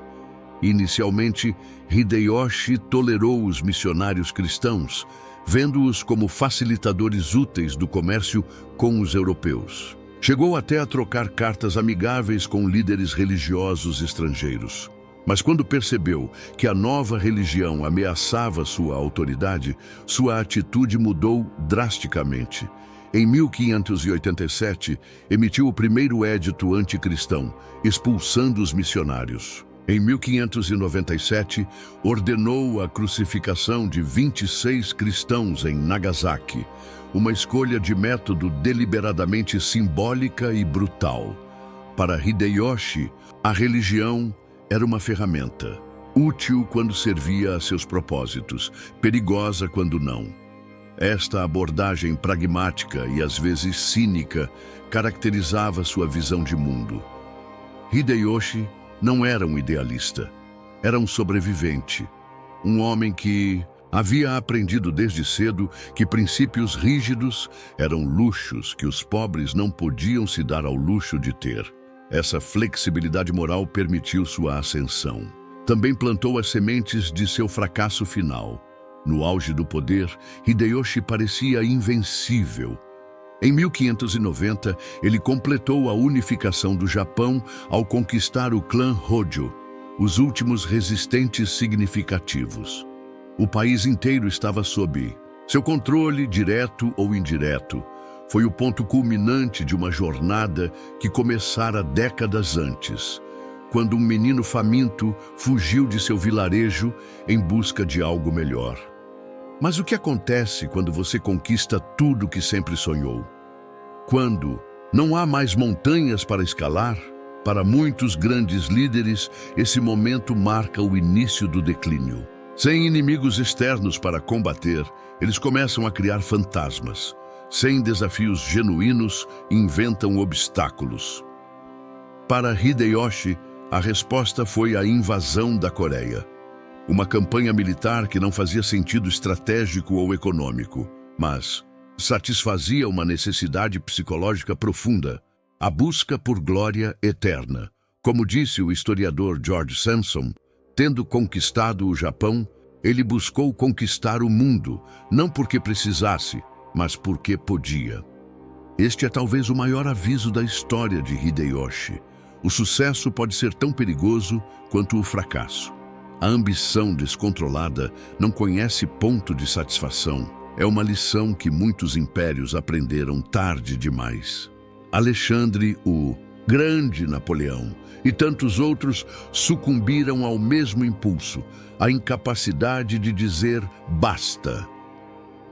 Inicialmente, Hideyoshi tolerou os missionários cristãos, vendo-os como facilitadores úteis do comércio com os europeus. Chegou até a trocar cartas amigáveis com líderes religiosos estrangeiros. Mas quando percebeu que a nova religião ameaçava sua autoridade, sua atitude mudou drasticamente. Em 1587, emitiu o primeiro édito anticristão, expulsando os missionários. Em 1597, ordenou a crucificação de 26 cristãos em Nagasaki, uma escolha de método deliberadamente simbólica e brutal. Para Hideyoshi, a religião era uma ferramenta, útil quando servia a seus propósitos, perigosa quando não. Esta abordagem pragmática e às vezes cínica caracterizava sua visão de mundo. Hideyoshi não era um idealista, era um sobrevivente, um homem que havia aprendido desde cedo que princípios rígidos eram luxos que os pobres não podiam se dar ao luxo de ter. Essa flexibilidade moral permitiu sua ascensão. Também plantou as sementes de seu fracasso final. No auge do poder, Hideyoshi parecia invencível. Em 1590, ele completou a unificação do Japão ao conquistar o clã Hojo, os últimos resistentes significativos. O país inteiro estava sob seu controle, direto ou indireto. Foi o ponto culminante de uma jornada que começara décadas antes, quando um menino faminto fugiu de seu vilarejo em busca de algo melhor. Mas o que acontece quando você conquista tudo que sempre sonhou? Quando não há mais montanhas para escalar? Para muitos grandes líderes, esse momento marca o início do declínio. Sem inimigos externos para combater, eles começam a criar fantasmas. Sem desafios genuínos, inventam obstáculos. Para Hideyoshi, a resposta foi a invasão da Coreia. Uma campanha militar que não fazia sentido estratégico ou econômico, mas satisfazia uma necessidade psicológica profunda, a busca por glória eterna. Como disse o historiador George Sansom, tendo conquistado o Japão, ele buscou conquistar o mundo, não porque precisasse, mas porque podia. Este é talvez o maior aviso da história de Hideyoshi. O sucesso pode ser tão perigoso quanto o fracasso. A ambição descontrolada não conhece ponto de satisfação. É uma lição que muitos impérios aprenderam tarde demais. Alexandre o Grande, Napoleão e tantos outros sucumbiram ao mesmo impulso, a incapacidade de dizer basta.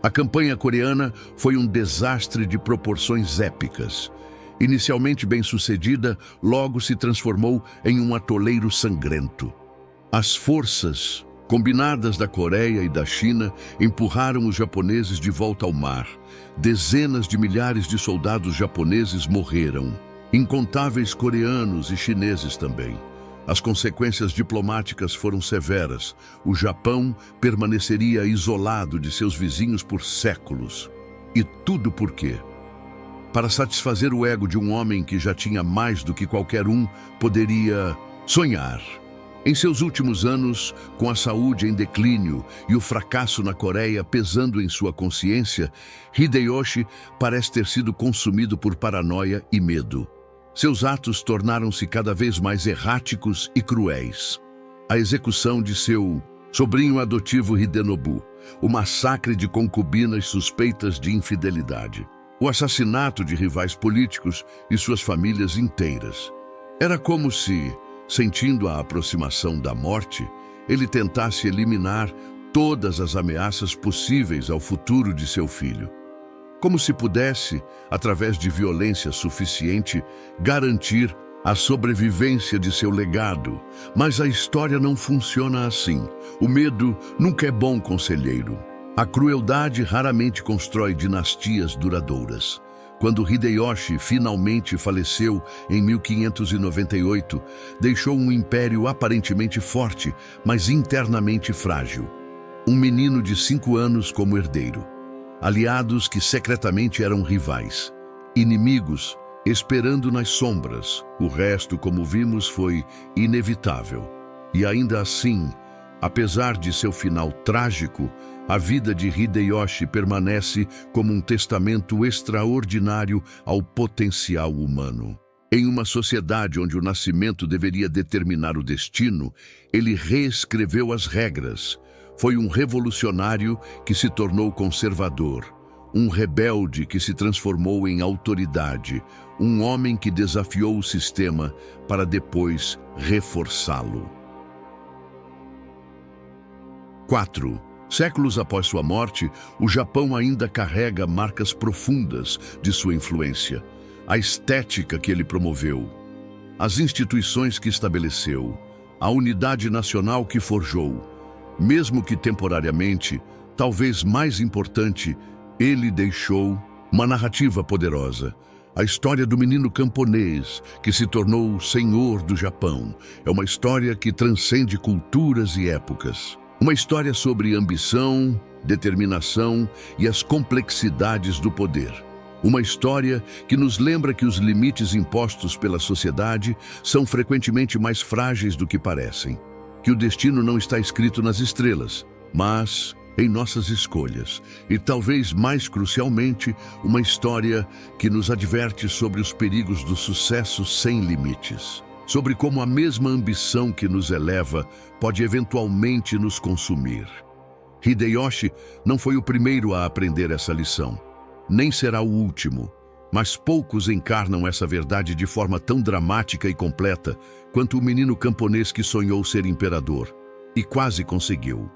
A campanha coreana foi um desastre de proporções épicas. Inicialmente bem-sucedida, logo se transformou em um atoleiro sangrento. As forças combinadas da Coreia e da China empurraram os japoneses de volta ao mar. Dezenas de milhares de soldados japoneses morreram. Incontáveis coreanos e chineses também. As consequências diplomáticas foram severas. O Japão permaneceria isolado de seus vizinhos por séculos. E tudo por quê? Para satisfazer o ego de um homem que já tinha mais do que qualquer um poderia sonhar. Em seus últimos anos, com a saúde em declínio e o fracasso na Coreia pesando em sua consciência, Hideyoshi parece ter sido consumido por paranoia e medo. Seus atos tornaram-se cada vez mais erráticos e cruéis. A execução de seu sobrinho adotivo Hidenobu, o massacre de concubinas suspeitas de infidelidade, o assassinato de rivais políticos e suas famílias inteiras. Era como se, sentindo a aproximação da morte, ele tentasse eliminar todas as ameaças possíveis ao futuro de seu filho. Como se pudesse, através de violência suficiente, garantir a sobrevivência de seu legado. Mas a história não funciona assim. O medo nunca é bom conselheiro. A crueldade raramente constrói dinastias duradouras. Quando Hideyoshi finalmente faleceu em 1598, deixou um império aparentemente forte, mas internamente frágil. Um menino de 5 anos como herdeiro. Aliados que secretamente eram rivais. Inimigos esperando nas sombras. O resto, como vimos, foi inevitável. E ainda assim, apesar de seu final trágico, a vida de Hideyoshi permanece como um testamento extraordinário ao potencial humano. Em uma sociedade onde o nascimento deveria determinar o destino, ele reescreveu as regras. Foi um revolucionário que se tornou conservador, um rebelde que se transformou em autoridade, um homem que desafiou o sistema para depois reforçá-lo. 4. Séculos após sua morte, o Japão ainda carrega marcas profundas de sua influência. A estética que ele promoveu, as instituições que estabeleceu, a unidade nacional que forjou. Mesmo que temporariamente, talvez mais importante, ele deixou uma narrativa poderosa. A história do menino camponês que se tornou o senhor do Japão. É uma história que transcende culturas e épocas. Uma história sobre ambição, determinação e as complexidades do poder. Uma história que nos lembra que os limites impostos pela sociedade são frequentemente mais frágeis do que parecem. Que o destino não está escrito nas estrelas, mas em nossas escolhas. E talvez mais crucialmente, uma história que nos adverte sobre os perigos do sucesso sem limites. Sobre como a mesma ambição que nos eleva pode eventualmente nos consumir. Hideyoshi não foi o primeiro a aprender essa lição, nem será o último, mas poucos encarnam essa verdade de forma tão dramática e completa quanto o menino camponês que sonhou ser imperador, e quase conseguiu.